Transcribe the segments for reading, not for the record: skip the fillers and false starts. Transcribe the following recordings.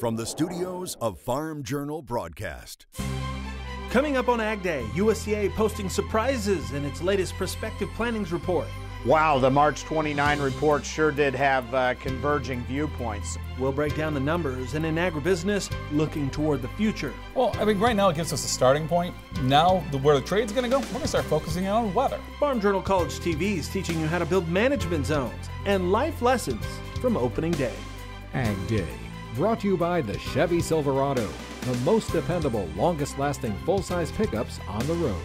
from the studios of Farm Journal Broadcast. Coming up on Ag Day, USDA posting surprises in its latest prospective plantings report. Wow, the March 29 report sure did have converging viewpoints. We'll break down the numbers, and in agribusiness, looking toward the future. Well, I mean, right now it gives us a starting point. Now, where the trade's going to go, we're going to start focusing on weather. Farm Journal College TV is teaching you how to build management zones and life lessons from opening day. Ag Day, brought to you by the Chevy Silverado, the most dependable, longest-lasting full-size pickups on the road.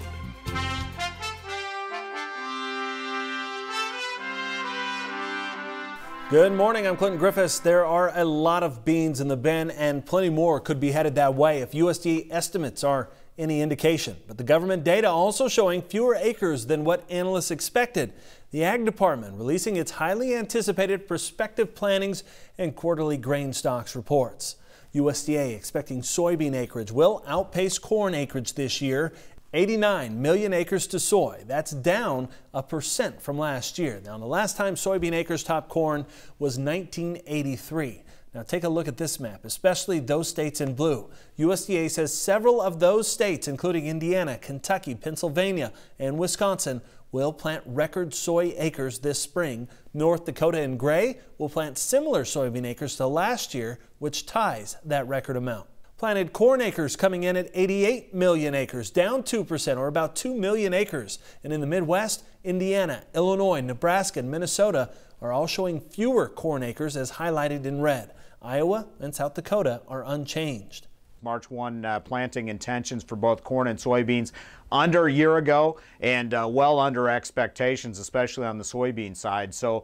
Good morning, I'm Clinton Griffiths. There are a lot of beans in the bin and plenty more could be headed that way if USDA estimates are any indication. But the government data also showing fewer acres than what analysts expected. The Ag Department releasing its highly anticipated prospective plantings and quarterly grain stocks reports. USDA expecting soybean acreage will outpace corn acreage this year. 89 million acres to soy. That's down 1% from last year. Now, the last time soybean acres topped corn was 1983. Now, take a look at this map, especially those states in blue. USDA says several of those states, including Indiana, Kentucky, Pennsylvania, and Wisconsin, will plant record soy acres this spring. North Dakota in gray will plant similar soybean acres to last year, which ties that record amount. Planted corn acres coming in at 88 million acres, down 2% or about 2 million acres. And in the Midwest, Indiana, Illinois, Nebraska, and Minnesota are all showing fewer corn acres as highlighted in red. Iowa and South Dakota are unchanged. March 1 planting intentions for both corn and soybeans under a year ago and well under expectations, especially on the soybean side. So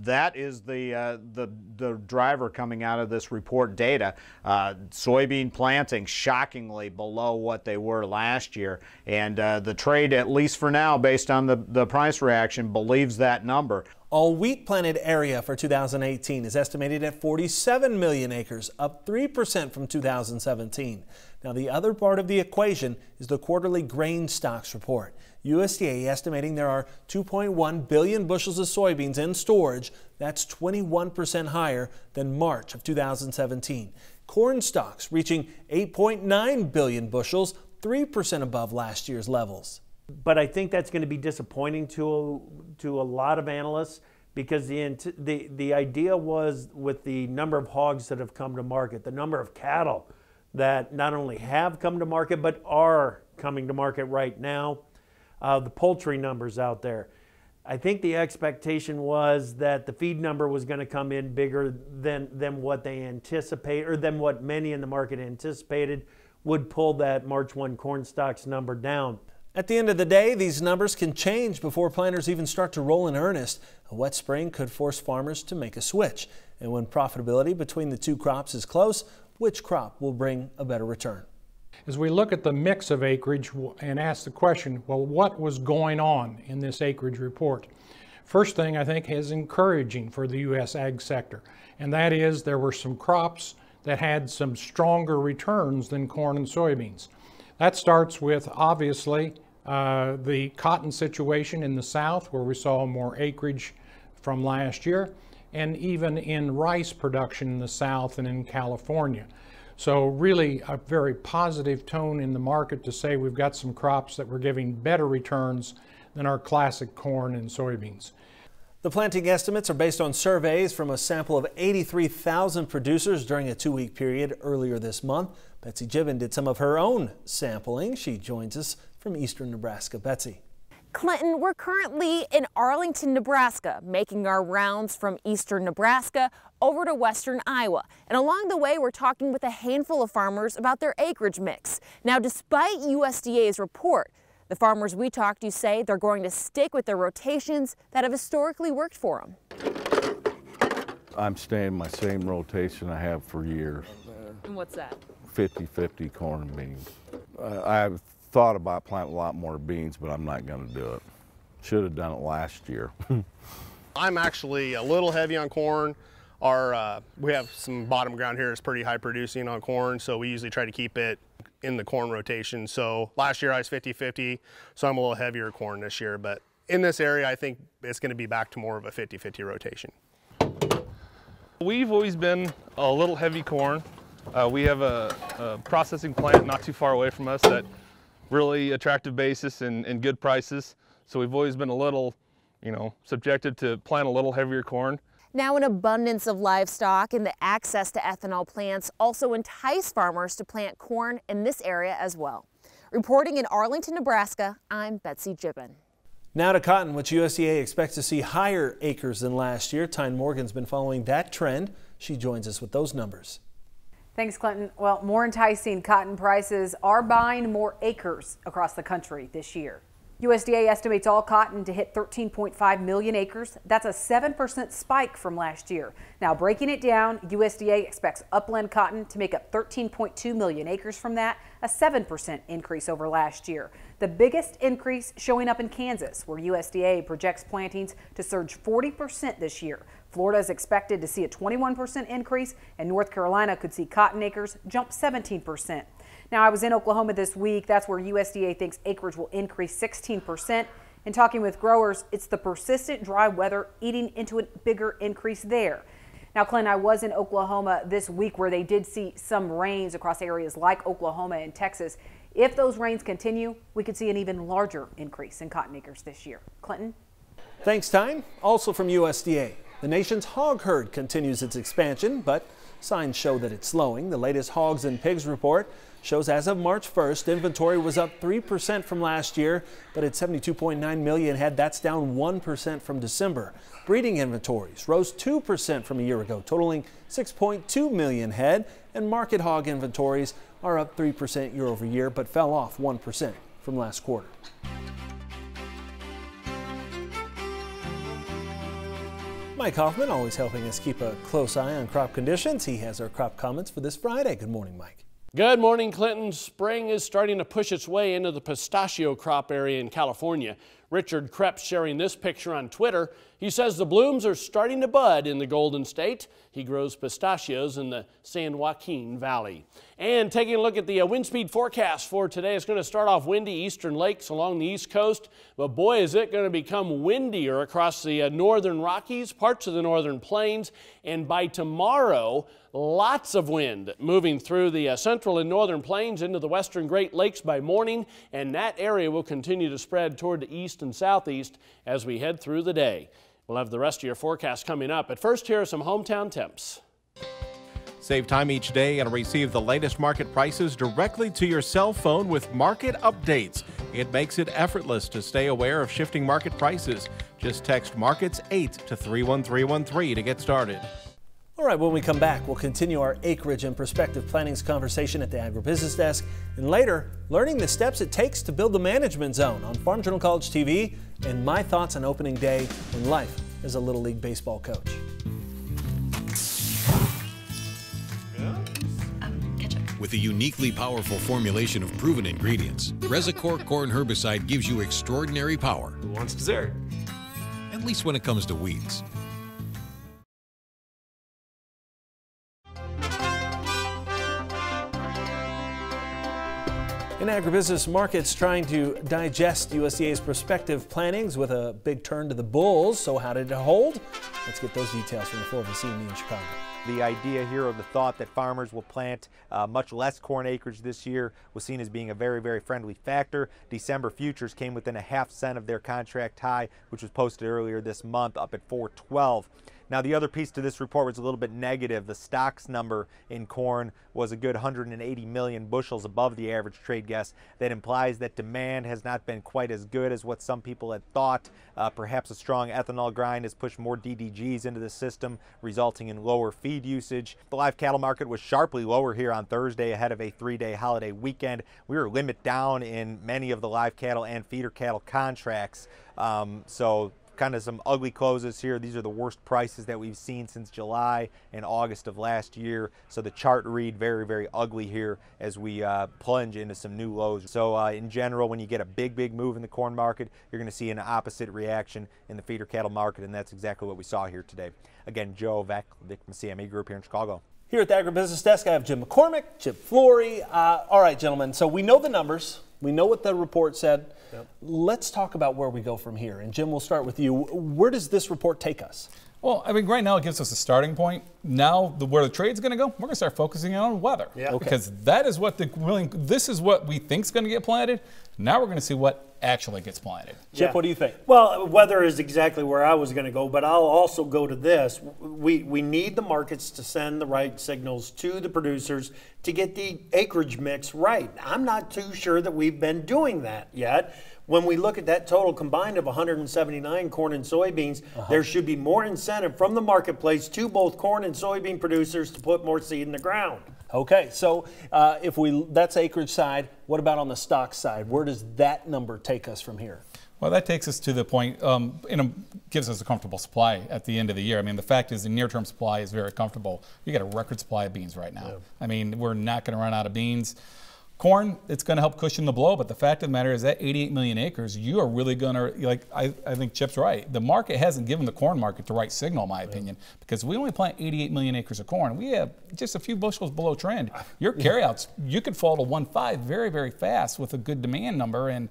that is the driver coming out of this report data. Soybean planting shockingly below what they were last year, and the trade, at least for now, based on the price reaction, believes that number. All wheat planted area for 2018 is estimated at 47 million acres, up 3% from 2017. Now, the other part of the equation is the quarterly grain stocks report. USDA estimating there are 2.1 billion bushels of soybeans in storage. That's 21% higher than March of 2017. Corn stocks reaching 8.9 billion bushels, 3% above last year's levels. But I think that's going to be disappointing to a lot of analysts, because the idea was, with the number of hogs that have come to market, the number of cattle that not only have come to market but are coming to market right now, the poultry numbers out there. I think the expectation was that the feed number was going to come in bigger than what they anticipate, or than what many in the market anticipated, would pull that March 1 corn stocks number down. At the end of the day, these numbers can change before planters even start to roll in earnest. A wet spring could force farmers to make a switch. And when profitability between the two crops is close, which crop will bring a better return? As we look at the mix of acreage and ask the question, well, what was going on in this acreage report? First thing I think is encouraging for the U.S. ag sector, and that is there were some crops that had some stronger returns than corn and soybeans. That starts with, obviously, the cotton situation in the South, where we saw more acreage from last year, and even in rice production in the South and in California. So really a very positive tone in the market to say we've got some crops that were giving better returns than our classic corn and soybeans. The planting estimates are based on surveys from a sample of 83,000 producers during a 2-week period earlier this month. Betsy Gibbon did some of her own sampling. She joins us from eastern Nebraska. Betsy. Clinton, we're currently in Arlington, Nebraska, making our rounds from eastern Nebraska over to western Iowa. And along the way, we're talking with a handful of farmers about their acreage mix. Now, despite USDA's report, the farmers we talked to say they're going to stick with their rotations that have historically worked for them. I'm staying in my same rotation I have for years. And what's that? 50-50 corn and beans. I've thought about planting a lot more beans, but I'm not going to do it. Should have done it last year. I'm actually a little heavy on corn. We have some bottom ground here that's pretty high producing on corn, so we usually try to keep it in the corn rotation. So last year I was 50-50, so I'm a little heavier corn this year, but in this area I think it's going to be back to more of a 50-50 rotation. We've always been a little heavy corn. We have a processing plant not too far away from us that really attractive basis and good prices. So we've always been a little, subjected to plant a little heavier corn. Now, an abundance of livestock and the access to ethanol plants also entice farmers to plant corn in this area as well. Reporting in Arlington, Nebraska, I'm Betsy Gibbon. Now to cotton, which USDA expects to see higher acres than last year. Tyne Morgan's been following that trend. She joins us with those numbers. Thanks, Clinton. Well, more enticing cotton prices are buying more acres across the country this year. USDA estimates all cotton to hit 13.5 million acres. That's a 7% spike from last year. Now, breaking it down, USDA expects upland cotton to make up 13.2 million acres from that, a 7% increase over last year. The biggest increase showing up in Kansas, where USDA projects plantings to surge 40% this year. Florida is expected to see a 21% increase, and North Carolina could see cotton acres jump 17%. Now, I was in Oklahoma this week. That's where USDA thinks acreage will increase 16%. In talking with growers, it's the persistent dry weather eating into a bigger increase there. Now, Clint, I was in Oklahoma this week where they did see some rains across areas like Oklahoma and Texas. If those rains continue, we could see an even larger increase in cotton acres this year. Clinton? Thanks, Tyne. Also from USDA, the nation's hog herd continues its expansion, but signs show that it's slowing. The latest hogs and pigs report shows as of March 1st, inventory was up 3% from last year, but at 72.9 million head, that's down 1% from December. Breeding inventories rose 2% from a year ago, totaling 6.2 million head, and market hog inventories are up 3% year over year, but fell off 1% from last quarter. Mike Hoffman always helping us keep a close eye on crop conditions. He has our crop comments for this Friday. Good morning, Mike. Good morning, Clinton. Spring is starting to push its way into the pistachio crop area in California. Richard Krepp sharing this picture on Twitter. He says the blooms are starting to bud in the Golden State. He grows pistachios in the San Joaquin Valley. And taking a look at the wind speed forecast for today, it's going to start off windy eastern lakes along the east coast, but boy, is it going to become windier across the northern Rockies, parts of the northern plains, and by tomorrow, lots of wind moving through the central and northern plains into the western Great Lakes by morning, and that area will continue to spread toward the east and southeast as we head through the day. We'll have the rest of your forecast coming up, but first here are some hometown temps. Save time each day and receive the latest market prices directly to your cell phone with market updates. It makes it effortless to stay aware of shifting market prices. Just text Markets 8 to 31313 to get started. All right, when we come back, we'll continue our acreage and prospective plannings conversation at the AgriBusiness desk, and later, learning the steps it takes to build the management zone on Farm Journal College TV, and my thoughts on opening day and life as a Little League baseball coach. With a uniquely powerful formulation of proven ingredients, Resicor corn herbicide gives you extraordinary power. Who wants dessert? At least when it comes to weeds. In agribusiness markets, trying to digest USDA's prospective plannings with a big turn to the bulls. So how did it hold? Let's get those details from the floor of the CME in Chicago. The idea here, or the thought that farmers will plant much less corn acreage this year, was seen as being a very, very friendly factor. December futures came within a half cent of their contract high, which was posted earlier this month, up at 4.12. Now, the other piece to this report was a little bit negative. The stocks number in corn was a good 180 million bushels above the average trade guess. That implies that demand has not been quite as good as what some people had thought. Perhaps a strong ethanol grind has pushed more DDGs into the system, resulting in lower feed usage. The live cattle market was sharply lower here on Thursday ahead of a three-day holiday weekend. We were limit down in many of the live cattle and feeder cattle contracts. So kind of some ugly closes here. These are the worst prices that we've seen since July and August of last year. So the chart read very, very ugly here as we plunge into some new lows. So in general, when you get a big move in the corn market, you're going to see an opposite reaction in the feeder cattle market, and that's exactly what we saw here today. Again, Joe Vec, Vic from CME Group here in Chicago. Here at the AgriBusiness desk, I have Jim McCormick, Chip Flory. All right, gentlemen, so we know the numbers. We know what the report said. Yep. Let's talk about where we go from here. And Jim, we'll start with you. Where does this report take us? Well, I mean, right now it gives us a starting point. Now, where the trade's going to go, we're going to start focusing on weather. Yeah. Okay. Because that is what this is what we think is going to get planted. Now we're going to see what actually gets planted. Chip, what do you think? Well, weather is exactly where I was going to go, but I'll also go to this. We need the markets to send the right signals to the producers to get the acreage mix right. I'm not too sure that we've been doing that yet. When we look at that total combined of 179 corn and soybeans, there should be more incentive from the marketplace to both corn and soybean producers to put more seed in the ground. Okay, so that's acreage side. What about on the stock side? Where does that number take us from here? Well, that takes us to the point, gives us a comfortable supply at the end of the year. I mean, the fact is the near-term supply is very comfortable. You got a record supply of beans right now. Yeah. I mean, we're not going to run out of beans. Corn, it's going to help cushion the blow, but the fact of the matter is that 88 million acres, you are really going to, I think Chip's right. The market hasn't given the corn market the right signal, in my opinion, because we only plant 88 million acres of corn. We have just a few bushels below trend. Your carryouts, you could fall to 1.5 very, very fast with a good demand number and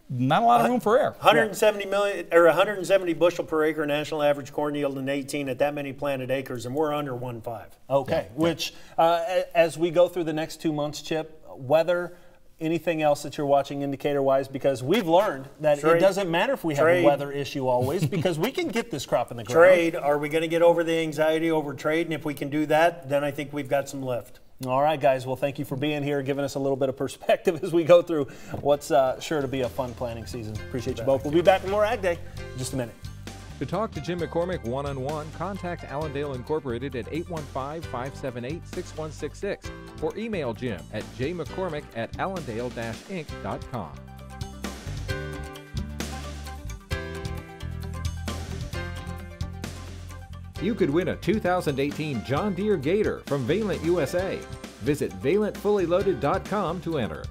not a lot of room for error. 170 bushel per acre national average corn yield in 18 at that many planted acres, and we're under 1.5. Okay, which as we go through the next 2 months, Chip, weather, anything else that you're watching indicator-wise? Because we've learned that it doesn't matter if we have a weather issue always, because we can get this crop in the ground. Trade, are we going to get over the anxiety over trade? And if we can do that, then I think we've got some lift. All right, guys. Well, thank you for being here, giving us a little bit of perspective as we go through what's sure to be a fun planting season. Appreciate you both. We'll be back with more Ag Day in just a minute. To talk to Jim McCormick one-on-one, contact Allendale Incorporated at 815-578-6166 or email Jim at jmccormick@allendale-inc.com. You could win a 2018 John Deere Gator from Valent USA. Visit valentfullyloaded.com to enter.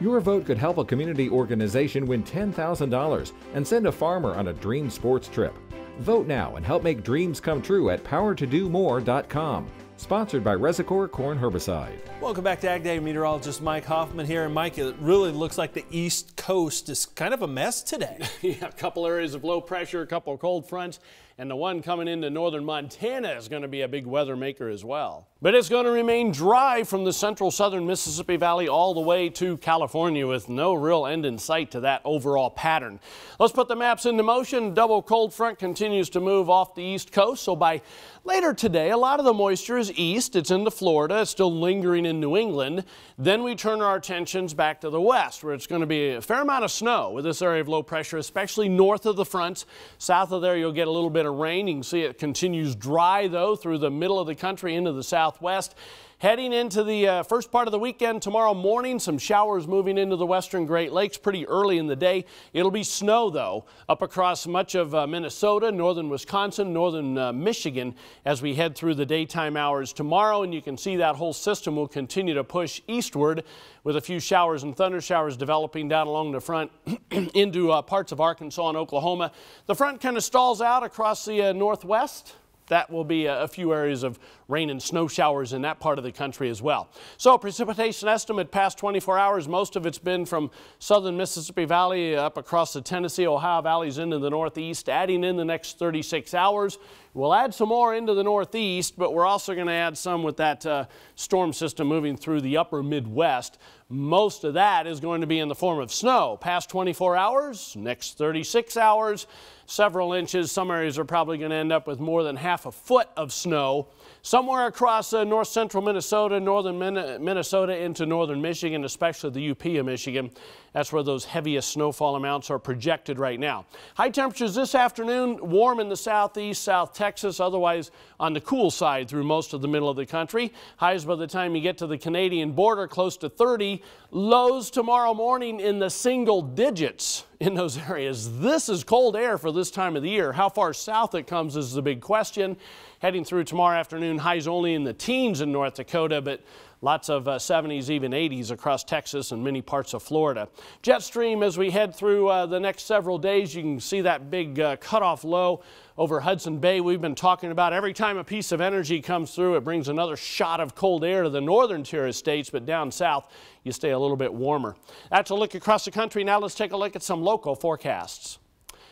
Your vote could help a community organization win $10,000 and send a farmer on a dream sports trip. Vote now and help make dreams come true at powertodomore.com. Sponsored by Resicor Corn Herbicide. Welcome back to Ag Day. Meteorologist Mike Hoffman here. And Mike, it really looks like the East Coast is kind of a mess today. Yeah, a couple areas of low pressure, a couple of cold fronts, and the one coming into northern Montana is going to be a big weather maker as well. But it's going to remain dry from the central southern Mississippi Valley all the way to California with no real end in sight to that overall pattern. Let's put the maps into motion. Double cold front continues to move off the east coast, so by later today, a lot of the moisture is east. It's into Florida. It's still lingering in New England. Then we turn our attentions back to the west, where it's going to be a fair amount of snow with this area of low pressure, especially north of the front. South of there, you'll get a little bit of rain. You can see it continues dry, though, through the middle of the country into the southwest. Heading into the first part of the weekend tomorrow morning, some showers moving into the western Great Lakes pretty early in the day. It'll be snow, though, up across much of Minnesota, northern Wisconsin, northern Michigan as we head through the daytime hours tomorrow. And you can see that whole system will continue to push eastward with a few showers and thunder showers developing down along the front into parts of Arkansas and Oklahoma. The front kind of stalls out across the northwest. That will be a few areas of rain and snow showers in that part of the country as well. So precipitation estimate past 24 hours, most of it's been from southern Mississippi Valley up across the Tennessee, Ohio valleys into the northeast. Adding in the next 36 hours. We'll add some more into the northeast, but we're also going to add some with that storm system moving through the upper Midwest. Most of that is going to be in the form of snow. Past 24 hours, next 36 hours, several inches. Some areas are probably going to end up with more than half a foot of snow. Somewhere across north central Minnesota, northern Minnesota into northern Michigan, especially the UP of Michigan. That's where those heaviest snowfall amounts are projected right now. High temperatures this afternoon, warm in the southeast, South Texas, otherwise on the cool side through most of the middle of the country. Highs by the time you get to the Canadian border, close to 30. Lows tomorrow morning in the single digits in those areas. This is cold air for this time of the year. How far south it comes is the big question. Heading through tomorrow afternoon, highs only in the teens in North Dakota, but lots of 70s, even 80s across Texas and many parts of Florida. Jet stream as we head through the next several days. You can see that big cutoff low over Hudson Bay. We've been talking about every time a piece of energy comes through, it brings another shot of cold air to the northern tier of states, but down south, you stay a little bit warmer. That's a look across the country. Now let's take a look at some local forecasts.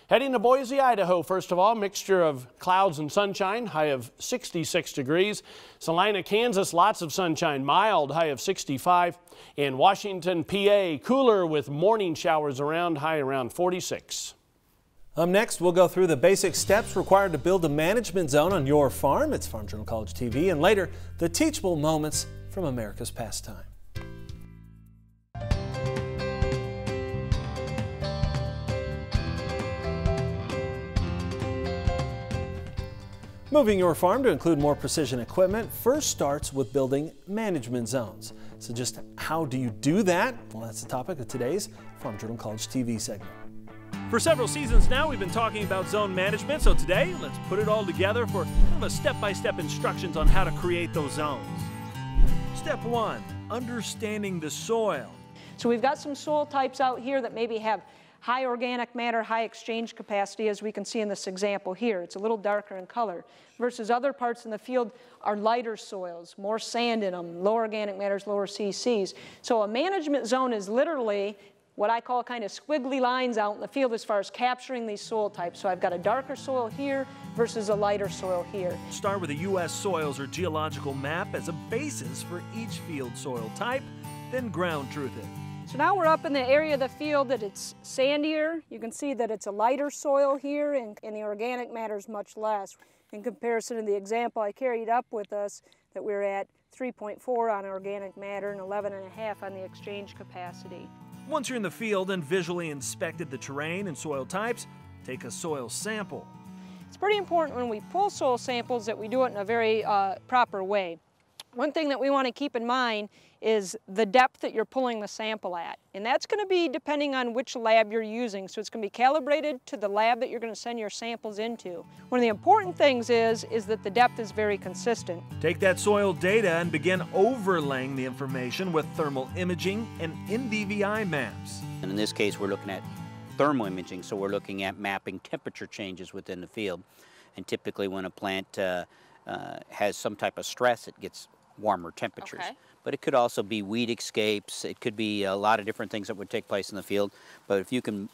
Heading to Boise, Idaho, first of all, mixture of clouds and sunshine, high of 66 degrees. Salina, Kansas, lots of sunshine, mild, high of 65. In Washington, PA, cooler with morning showers around, high around 46. Up next, we'll go through the basic steps required to build a management zone on your farm. It's Farm Journal College TV, and later, the teachable moments from America's pastime. Moving your farm to include more precision equipment first starts with building management zones. So just how do you do that? Well, that's the topic of today's Farm Journal College TV segment. For several seasons now, we've been talking about zone management, so today, let's put it all together for kind of a step-by-step instructions on how to create those zones. Step 1, understanding the soil. So we've got some soil types out here that maybe have high organic matter, high exchange capacity, as we can see in this example here. It's a little darker in color, versus other parts in the field are lighter soils, more sand in them, low organic matters, lower CCs. So a management zone is literally what I call kind of squiggly lines out in the field as far as capturing these soil types. So I've got a darker soil here versus a lighter soil here. Start with a U.S. soils or geological map as a basis for each field soil type, then ground truth it. So now we're up in the area of the field that it's sandier. You can see that it's a lighter soil here and the organic matter is much less. In comparison to the example I carried up with us, that we're at 3.4 on organic matter and 11.5 on the exchange capacity. Once you're in the field and visually inspected the terrain and soil types, take a soil sample. It's pretty important when we pull soil samples that we do it in a very proper way. One thing that we want to keep in mind is the depth that you're pulling the sample at. And that's going to be depending on which lab you're using. So it's going to be calibrated to the lab that you're going to send your samples into. One of the important things is that the depth is very consistent. Take that soil data and begin overlaying the information with thermal imaging and NDVI maps. And in this case, we're looking at thermal imaging, so we're looking at mapping temperature changes within the field. And typically when a plant has some type of stress, it gets warmer temperatures. Okay. But it could also be weed escapes. It could be a lot of different things that would take place in the field. But if you can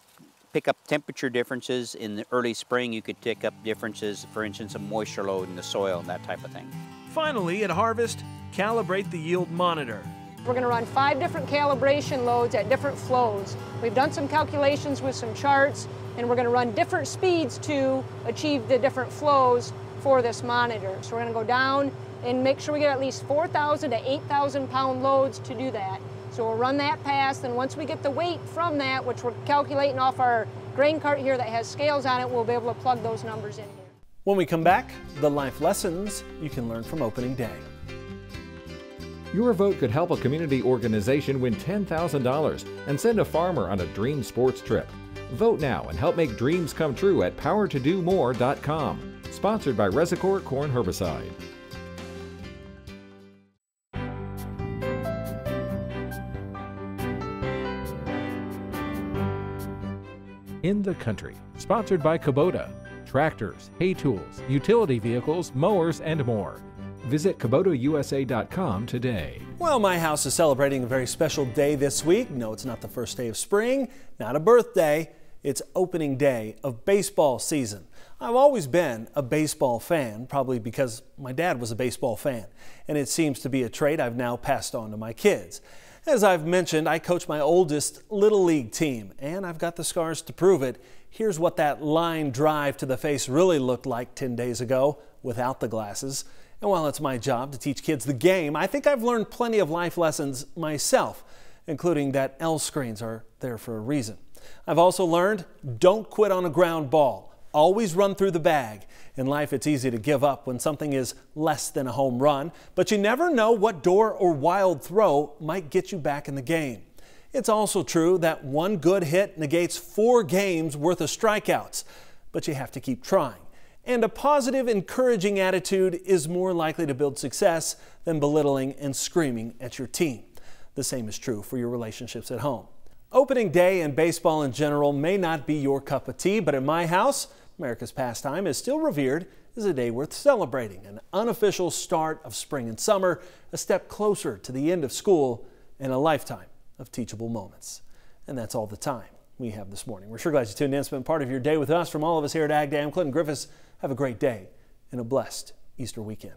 pick up temperature differences in the early spring, you could pick up differences, for instance, of moisture load in the soil and that type of thing. Finally, at harvest, calibrate the yield monitor. We're going to run 5 different calibration loads at different flows. We've done some calculations with some charts, and we're going to run different speeds to achieve the different flows for this monitor. So we're going to go down and make sure we get at least 4,000 to 8,000 pound loads to do that. So we'll run that past, and once we get the weight from that, which we're calculating off our grain cart here that has scales on it, we'll be able to plug those numbers in here. When we come back, the life lessons you can learn from opening day. Your vote could help a community organization win $10,000 and send a farmer on a dream sports trip. Vote now and help make dreams come true at powertodomore.com. Sponsored by Resicor Corn Herbicide. In the Country, sponsored by Kubota. Tractors, hay tools, utility vehicles, mowers, and more. Visit KubotaUSA.com today. Well, my house is celebrating a very special day this week. No, it's not the first day of spring, not a birthday. It's opening day of baseball season. I've always been a baseball fan, probably because my dad was a baseball fan, and it seems to be a trait I've now passed on to my kids. As I've mentioned, I coach my oldest Little League team, and I've got the scars to prove it. Here's what that line drive to the face really looked like 10 days ago without the glasses. And while it's my job to teach kids the game, I think I've learned plenty of life lessons myself, including that L screens are there for a reason. I've also learned, don't quit on a ground ball. Always run through the bag. In life, it's easy to give up when something is less than a home run, but you never know what door or wild throw might get you back in the game. It's also true that one good hit negates 4 games worth of strikeouts, but you have to keep trying. And a positive, encouraging attitude is more likely to build success than belittling and screaming at your team. The same is true for your relationships at home. Opening day and baseball in general may not be your cup of tea, but in my house, America's pastime is still revered as a day worth celebrating, an unofficial start of spring and summer, a step closer to the end of school and a lifetime of teachable moments. And that's all the time we have this morning. We're sure glad you tuned in and spent part of your day with us. From all of us here at AgDay, I'm Clinton Griffiths. Have a great day and a blessed Easter weekend.